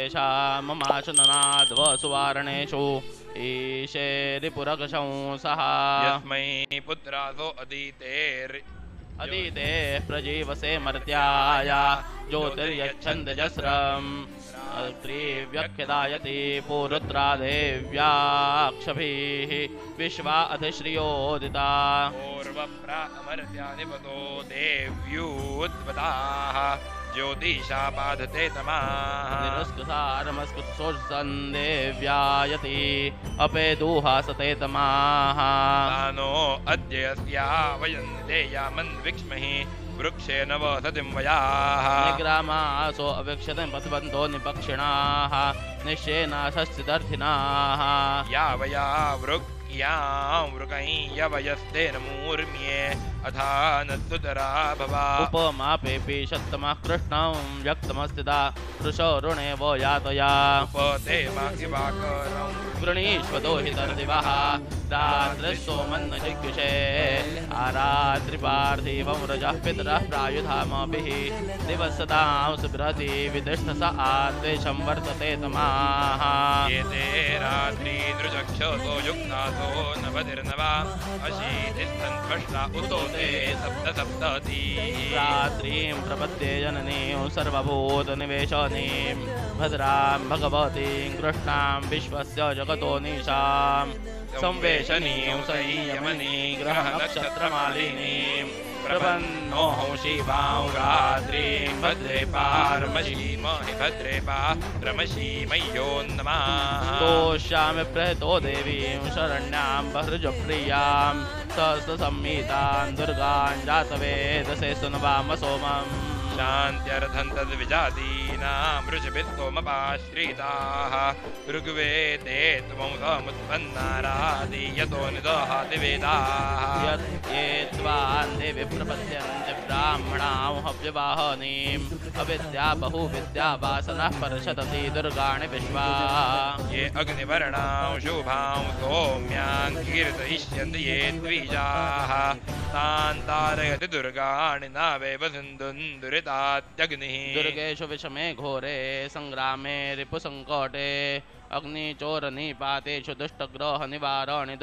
ममाशुननाद्व सुवारणेषु ईशे रिपुरकशंसः यस्मै पुत्रासो अदिते प्रजीवसे मर्त्याय ज्योतिर्यच्छन्दजस्रम् व्याख्यदायति पूरुत्रा देव्याक्षभिः विश्वा अधिश्रियोदिता पूर्वप्रा अमर्त्यानिपतो देव्यूद्वताः ज्योतिषा बाधते तमाः निरस्कृतारमस्कृतसोत्सन्देव्यायति अपे दुहासते तमाः तानो अद्य अस्या वयं देयामन्विक्ष्महि वृक्षेण वसतिं वयाः निग्रामासो अवीक्षते पथवन्तो निपक्षिणाः निश्चेनाशस्थितर्थिनाः यावया वृक्यां वृकै यवयस्तेन मूर्म्ये अथा न सुतरा भवा उपमापेऽपि शतमः कृष्णं व्यक्तमस्तिदा वृषोरुणे वो यातया उपते वाकिवाकरं वृणीष्वतो हि तर्दिवः रात्रिसोमन्न जिज्ञुषे आरात्रिपार्थिवं रजः पितरः प्रायुधामभिः दिवसतां सुबृहति विदिष्टस आत्वेषं वर्तते तमाः एते रात्रि दृजक्षसो युक्तासो नवतिर्नवा अशीतिस्तन्त्वष्टा उतो ते सप्त सप्तति रात्रिं प्रपद्ये जननीं सर्वभूतनिवेशनीं भद्रां भगवतीं कृष्णां विश्वस्य जगतो निशां संवेशनीं संयमनीं ग्रहनक्षत्रमालिनीं प्रपन्नोः शिवां रात्रिं भद्रे पारमशीमहि भद्रे पारमशीमय्यो नमः तोष्यामि प्रहतो देवीं शरण्यां बहृजप्रियां सहस्रसंहितां दुर्गां जातवेदसे सुनवाम सोमम् शान्त्यर्थं तद्विजातीनां ऋषभिस्तोमपाश्रिताः ऋग्वेदे त्वं समुत्पन्नारादीयतो निदहाति वेदाः ये त्वां देवी प्रपद्यन्ते ब्राह्मणां हव्यवाहनीम् अविद्या बहुविद्या वासनः परशतति दुर्गाणि विश्वा ये अग्निवर्णां शुभां सौम्यां कीर्तयिष्यन्ति ये द्विजाः तान् तारयति दुर्गाणि नावेव सिन्धुन् दुरितात्यग्निः दुर्गेषु विषमे घोरे संग्रामे रिपुसङ्कटे अग्निचोरनिपातेषु दुष्टग्रहनिवारण्यो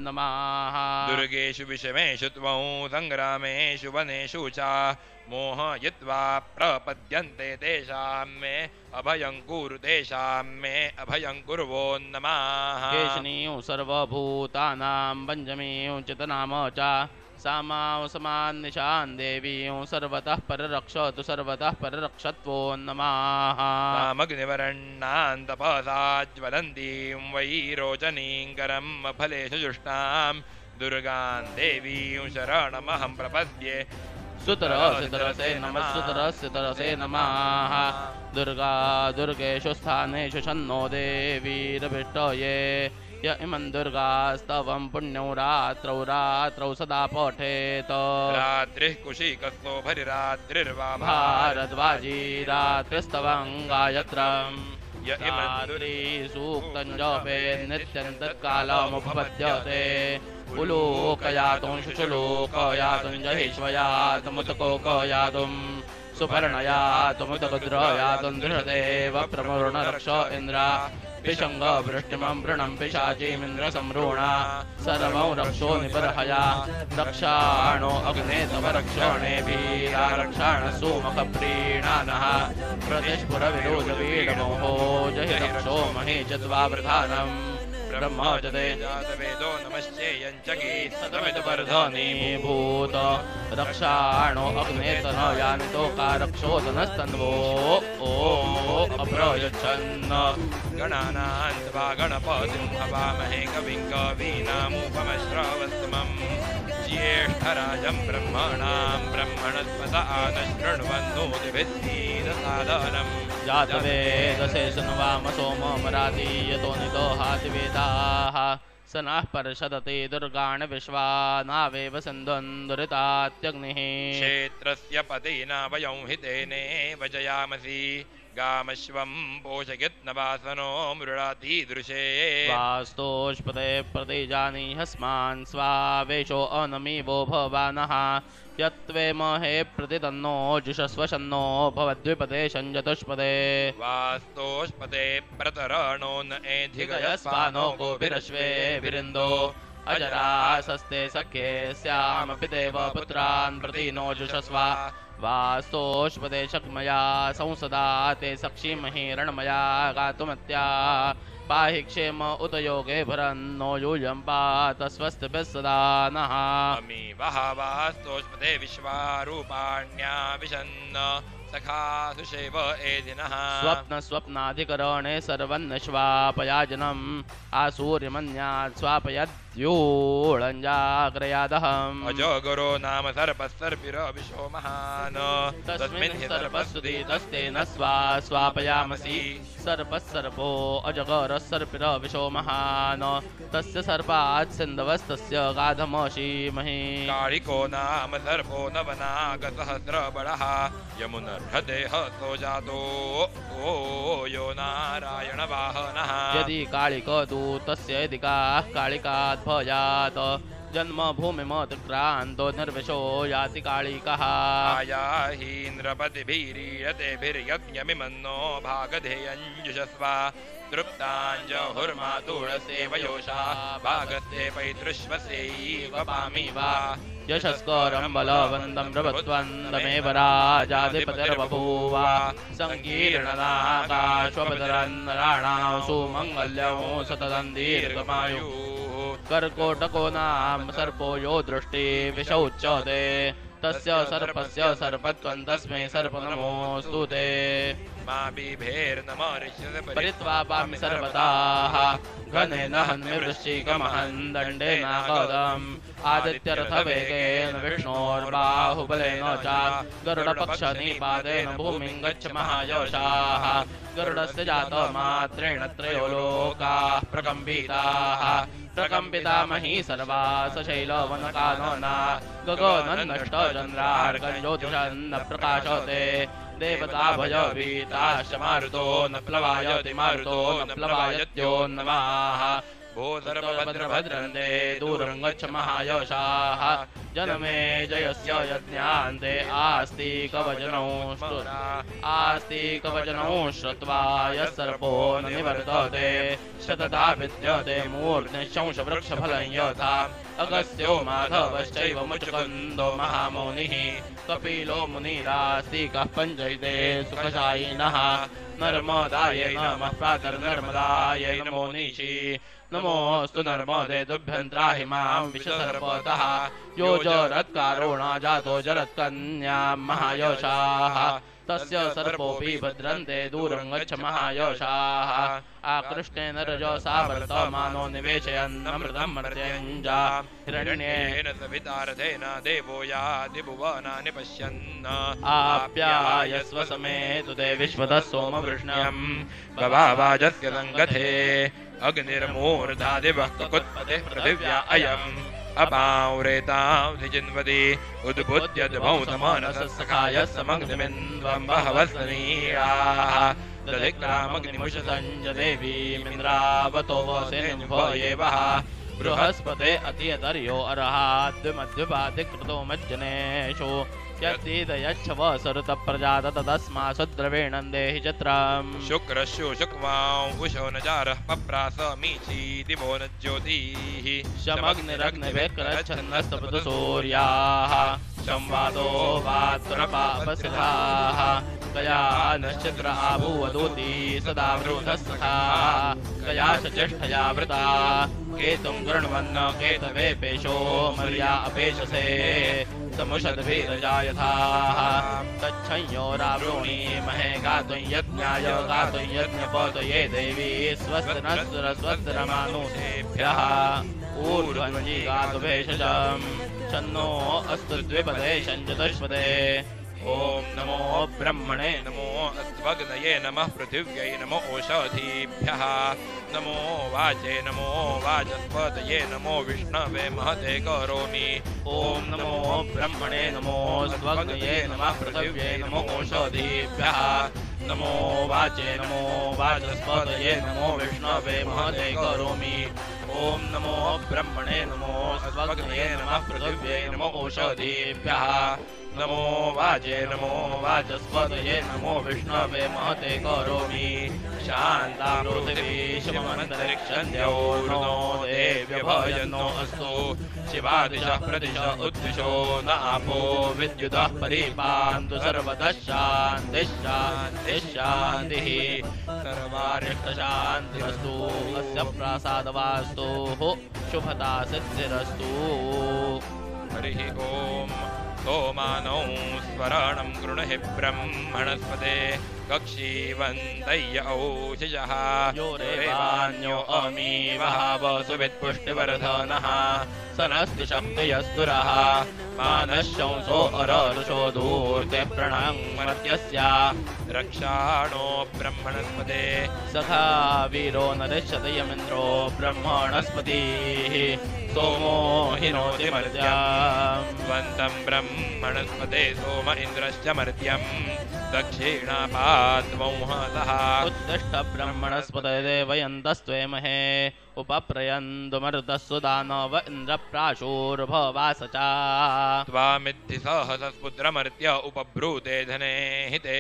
नमः दुर्गेषु विषमेषु त्वं सङ्ग्रामेषु वनेषु च मोहयित्वा प्रपद्यन्ते तेषां मे अभयं कुरु तेषां मे अभयं कुर्वो नमः केशिनीं सर्वभूतानां पञ्चमीं चितनाम च सामां समान्निशां देवीं सर्वतः पररक्षतु सर्वतः पररक्षत्वो नमः तामग्निवर्णां तपसा ज्वलन्तीं वैरोचनीं करं फलेषु जुष्टां दुर्गां देवीं शरणमहं प्रपद्ये सुतरसे नमः सुतरस्य तरसे नमः दुर्गा दुर्गेषु स्थानेषु शन्नो देवीरभिष्टये य इमं दुर्गास्तवं पुण्यं रात्रौ सदा पठेत रात्रिः कुशिकस्तो भरिरात्रिर्वा भारद्वाजी रात्रिस्तवं गायत्रम् य इमं सूक्तं जपेत् नित्यं तत्कालमुपपद्यते उलोकयातुं शुशुलोकयातुं जहिष्वयातुमुतकोकयातुं सुपर्णयातुमुतकुद्रयातुं दृढदेव प्रमुर्णरक्ष इन्द्र पिशङ्ग वृष्टिमं वृणं पिशाचीमिन्द्र संरूणा सर्वं रक्षो निबर्हया रक्षाणो अग्ने तव रक्षणे वीरारक्षाण सुमुखप्रीणानः प्रतिस्फुरविरोधवीडमोहो जहि रक्षो महे चत्वावृधानम् ब्रह्मजते जातवेदो नमश्चेयं च गीतमितवर्धनीभूत रक्षाणो अग्ने तनयानि तोकारक्षोदनस्तन्वो ओ अप्रयच्छन् गणानां त्वा गणपतिं हवामहे कविं कवीनामुपमश्रवस्तमम् ज्येष्ठराजं ब्रह्मणां ब्रह्मणस्पत आनशृण्वन्नोतिभिस्तीरसादनम् जातवेदसे सुनवाम सोममरातीयतो निदोहाति वेदाः स नः पर्षदति दुर्गाणि विश्वा नावेव सिन्धुन् दुरितात्यग्निः क्षेत्रस्य पतिना वयं हि तेनेव जयामसि गामश्वं पोषयत्नवासनो मृडातीदृशे वास्तोष्पदे प्रतिजानीहस्मान् स्वावेशो अनमीवो भवानः यत्वे महे प्रतितन्नो जुषस्वशन्नो भवद्विपदे संजतुष्पदे वास्तोष्पदे प्रतरणो न धिगयस्वानो गोभिरश्वे विरिन्दो अजरासस्ते सख्ये स्यामपि देव पुत्रान् प्रतीनो जुषस्वा वास्तोष्पदे शक्मया संसदा ते सक्षीमहि रणमया गातुमत्या पाहि क्षेम उत योगे भरन्नो यूयं पात स्वस्तिभिः सदा नः अमी वः वास्तोष्पदे विश्वारूपाण्या विशन्न सखा सुषेव एधिनः स्वप्न स्वप्नाधिकरणे सर्वन्नश्वापयाजनम् आसूर्यमन्यात् स्वापयद्यूळञ्जाग्रयादहम् अजगरो नाम सर्पस्सर्पिरविशो महान् तस्मिन् सर्पस्तुतितस्तेन स्वापयामसि सर्पस्सर्पो अजगरस्सर्पिरविशो महान् तस्य सर्पात् सिन्धवस्तस्य गाधमशीमहि काळिको नाम सर्पो नवनागसहस्रबलः यमुनर्हदेह सो जातो ओ यो नारायणवाहनः यदि कालिकदूतस्य यदि कालिकात् भयात् जन्मभूमिमतिक्रान्तो निर्विशो याति कालिकः आयाहीन्द्रपतिभिरीयतेभिर्यज्ञमिमन्नो भागधेयञ्जुषस्वा तृप्ताञ्जहुर्मातुळसेवयोषा भागस्ते पैतृष्वस्यैव पामि वा यशस्करं बलवन्तं प्रभुत्वन्दमेव राजाधिपतिर्बभूव सङ्कीर्णनाकाश्वपतिरन्नराणां सुमङ्गल्यं सततं दीर्घमायुः कर्कोटको नाम सर्पो यो दृष्टि विशौच्यते तस्य सर्पस्य सर्पत्वं तस्मै सर्प नमोऽस्तु ते मा बिभेर्नमरिष्यते परित्वा पामि सर्वताः घनेन हन्मि वृश्चिकमहं दण्डेनागदम् आदित्यरथवेगेन विष्णोर्बाहुबलेन च गरुडपक्षनिपातेन भूमिं गच्छ महायशाः गरुडस्य जातमात्रेण त्रयो लोकाः प्रकम्पिताः प्रकम्पिता मही सर्वा सशैलवनकानना गगनन्नष्टचन्द्रार्कञ्ज्योतिषन्न प्रकाशते देवता भयभीताश्च मारुतो न प्लवायति मारुतो न प्लवायत्यो नमः भो सर्वभद्रभद्रन्ते दूरं गच्छ महायशाः जनमे जयस्य यज्ञान्ते आस्तिकवचनौ श्रुत्वा यः सर्पो न निवर्तते शतधा विद्यते मूर्ध्निशंशवृक्षफलं यथा अगस्त्यो माधवश्चैव मुचुकुन्दो महामुनिः कपिलो मुनिरास्तिकः पञ्चैते सुखशायिनः नर्मदायै नमः प्रातर्नर्मदायै नमो निशि नमोऽस्तु नर्मदे तुभ्यं त्राहि मां विषसर्पतः यो जरत्कारुणा जातो जरत्कन्यां महायशाः तस्य सर्पोऽपि भद्रन्ते दूरं गच्छ महायशाः आकृष्टेन रजसा वर्तमानो निवेशयन्नमृतं मर्त्यञ्जा हिरण्येन सवितारथेन देवो याति भुवनानि पश्यन् आप्यायस्व समेतु ते विश्वतः सोमवृष्ण्यं गवावाजस्य सङ्गथे अग्निर्मूर्धादिवः ककुत्पतिः पृथिव्या अयम् अपाव्रेतां धिजिन्वति उद्बुद्ध्यद्भौतमानसः सखाय समग्निमिन्द्वं बहवः सनीराः दधिक्रामग्निमुषसञ्ज देवीमिन्द्रावतो वसेनुभयेवः बृहस्पते अतियतर्यो अर्हाद्विमद्विपाधिकृतो मज्जनेषु यद्दीदयच्छव सरुतप्रजात तस्मासुद्रवेणं देहि चत्रम् शुक्रस्यु शुक्वां उशो न जारः पप्रास मीचीति वो न ज्योतिः शमग्निरग्निवेक्रच्छन्नस्तपतु सूर्याः संवादो वात्रपापसिद्धाः कया नश्चित्र आभूवदूती सदा वृधस्सखा कया षज्येष्ठया वृता केतुं गृण्वन्न केतवे पेशो मर्या अपेशसे समुषद्भिरजायथाः तच्छंयोरावृणी महे गातुं यज्ञाय गातुं यज्ञपतये देवी स्वस्तिनस्तिरस्वस्तिरमानुषेभ्यः ऊर्ध्वञ्जी गातुभेषजम् शन्नो अस्तु द्विपदे शञ्चतुष्पदे ॐ नमो ब्रह्मणे नमो अस्त्वग्नये नमः पृथिव्यै नमो ओषधीभ्यः नमो वाचे नमो वाचस्पतये नमो विष्णवे महते करोमि ॐ नमो ब्रह्मणे नमो अस्त्वग्नये नमः पृथिव्यै नमो ओषधीभ्यः नमो वाचे नमो वाचस्पतये नमो विष्णवे महते करोमि ॐ नमो ब्रह्मणे नमो अस्त्वग्नये नमः पृथिव्यै नमो ओषधीभ्यः नमो वाचे नमो वाचस्पतये नमो विष्णवे महते करोमि शान्ता पृथिवी शिवमन्तरिक्षन्त्योर्नो देव्यभयन्नो अस्तु शिवादिशः प्रदिशः उद्दिशो न आपो विद्युतः परिपान्तु सर्वतः शान्तिः शान्तिः शान्तिः सर्वारिष्टशान्तिरस्तु अस्य प्रासादवास्तु शुभता सिद्धिरस्तु हरिः ॐ सोमानौ स्वरणं गृणहि ब्रह्मणस्पते कक्षीवन्तय्य औषिजः यो रेवान्यो अमी वहावसुवित्पुष्टिवर्धनः सनस्ति शक्तियस्तुरः मानशंसो अररुषो धूर्ते प्रणङ्मर्त्यस्य रक्षाणो ब्रह्मणस्पते सखा वीरो नरिष्यतयमिन्द्रो ब्रह्मणस्पतिः सोमो हिनोति मर्त्याम् वन्तं ब्रह्मणस्पते सोम इन्द्रश्च मर्त्यम् दक्षिणापाद्मौहतः उत्तिष्ठ ब्रह्मणस्पते देवयन्तस्त्वेमहे उपप्रयन्तुमरुतस्सु दानव इन्द्रप्राशूर्भवासचा त्वामिद्धि सहसस्पुत्रमर्त्य उपब्रूते धने हिते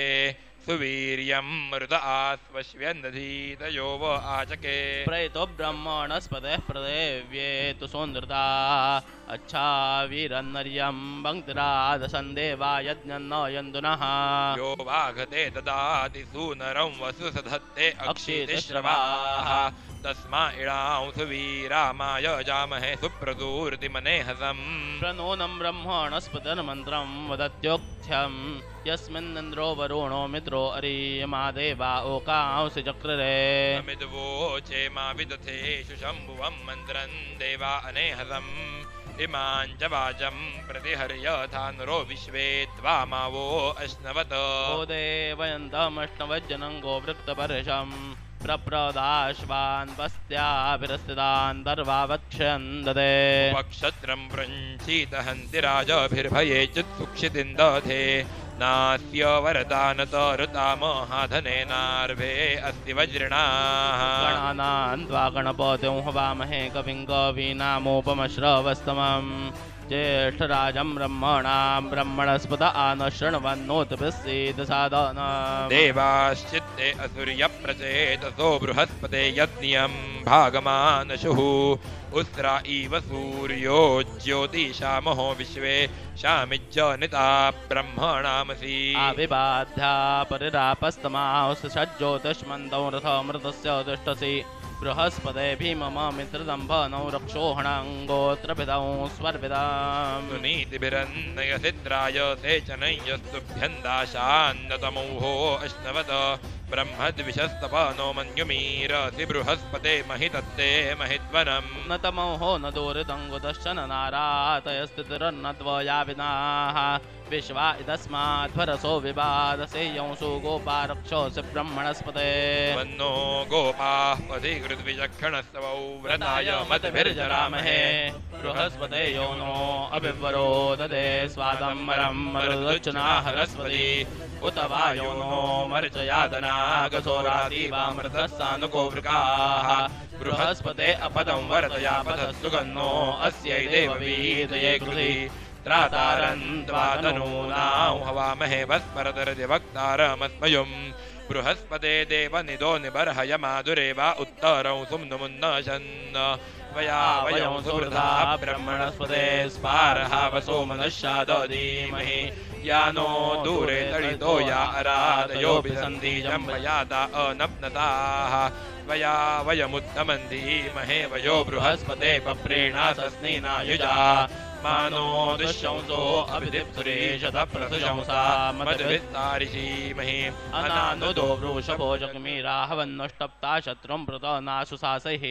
सुवीर्यं मरुत आस्वश्व्यन्दधीतयो व आचके प्रयतो ब्रह्मणस्पते प्रदेव्ये तु सुन्दृता अच्छा वीरन्नर्यं भङ्क्तिरादसन्देवा यज्ञन्न यन्दुनः यो वाघते ददाति सूनरं वसु सधत्ते अक्षितिश्रवाः तस्मा इळां सुवीरामाय जामहे सुप्रदूर्तिमनेहसम् प्रणोनं ब्रह्मणस्पतिर्मन्त्रं वदत्योक्थ्यं यस्मिन्निन्द्रो वरुणो मित्रो अरियमा देवा ओकांसि चक्ररे अमिद्वोचे मा विदथेषु शम्भुवं मन्त्रं देवा अनेहसम् इमां च वाचं प्रतिहर्यथानुरो विश्वे त्वामावो अश्नवत ओ देवयन्तमश्नवज्जनं गोवृक्तपर्षम् प्रप्रदाश्वान् पस्त्याभिरस्थितान् दर्वावक्षन्दते उपक्षत्रं प्रञ्चीतहन्ति राजाभिर्भये चित्सुक्षितिन्दधे नास्य वरदानतरुतामहाधनेनार्भे अस्ति वज्रिणाः गणानान् त्वा गणपतिं हवामहे कविं कवीनामोपमश्रवस्तमम् ज्येष्ठराजं ब्रह्मणां ब्रह्मणस्पत आनशृण्वन्नोतपस्येत साधनम् देवाश्चित्ते असुर्यप्रचेतसो बृहस्पते यज्ञं भागमानशुः उस्रा इव सूर्यो ज्योतिषामहो विश्वे शामिज्जनिता ब्रह्मणामसि आविबाध्या परिरापस्तमांस सज्ज्योतिष्मन्तौ रथमृतस्य तिष्ठसि बृहस्पते भीमम मित्रदम्भनौ रक्षोहणाङ्गोत्रपितौ स्वर्पिताम् सुनीतिभिरन्नयसिद्राय सेचनयस्तुभ्यन्दाशान्नतमौहो अश्नवत ब्रह्मद्विषस्तपनो मन्युमीरसि बृहस्पते महितत्ते महित्वनम् न तमोहो न दोरितङ्गुतश्च न नारातयस्थितिरन्न त्वयाविनाः विश्वा इदस्माद्भरसो विवादसे यंसु गोपा रक्षोऽसि ब्रह्मणस्पते वन्नो गोपाः पथिकृद्विचक्षणस्तवौ व्रताय मतिभिर्जरामहे बृहस्पते यो नो अभिवरो ददे स्वादम्बरं मरुदच्चना हरस्पति उत वा यो नो मर्चयादनागसोरातीवामृतस्सानुको वृकाः बृहस्पते अपदं वर्तयापदस्तु गन्नो अस्यै देववीतये कृति त्रातारन्त्वातनूनां हवामहे वस्परदर्दिवक्तारमस्मयुम् बृहस्पते देवनिदो निबर्हयमाधुरे वा उत्तरं सुम्नुमुन्नशन् त्वया वयं सुवृथा ब्रह्मणस्पते स्पारः वसो मनुष्याद धीमहि या नो दूरे तडितो या अराधयोऽपि सन्ति जम्बयाता अनप्नताः त्वया वयमुत्तमं धीमहे वयो बृहस्पते पप्रेणासस्नेनायुजा मानो दुःशंसो अभिदिप्सुरेशतप्रसुशंसा मद्विस्तारिषीमहि अनानुदो वृषभो जग्मीराहवन्नुष्टप्ता शत्रुं प्रतनाशु सासैः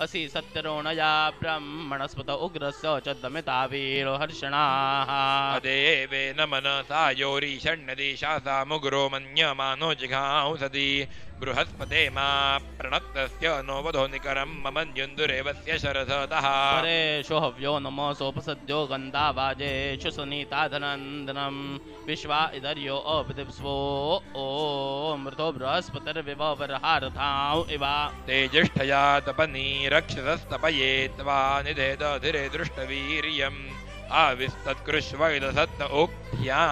असि सत्यरोणया ब्रह्मणस्पत उग्रस्य च दमिता वीरो हर्षणाः देवेन न मनसा योरीषण्यदिशा सा मुग्रो मन्यमानो जिघांसति बृहस्पते मा प्रणक्तस्य नो वधो निकरं ममन्युन्दुरेवस्य शरथतः परेषु हव्यो नमसोपसद्यो गन्धावाजेषु सुनीताधनन्दनं विश्वा इदर्यो अभिदिप्स्वो मृतो बृहस्पतिर्विवरहारथां इव तेजिष्ठया तपनी रक्षसस्तपये त्वा निधेदधिरे दृष्टवीर्यम् आविस्तत्कृष्व इदसत्त उक्त्या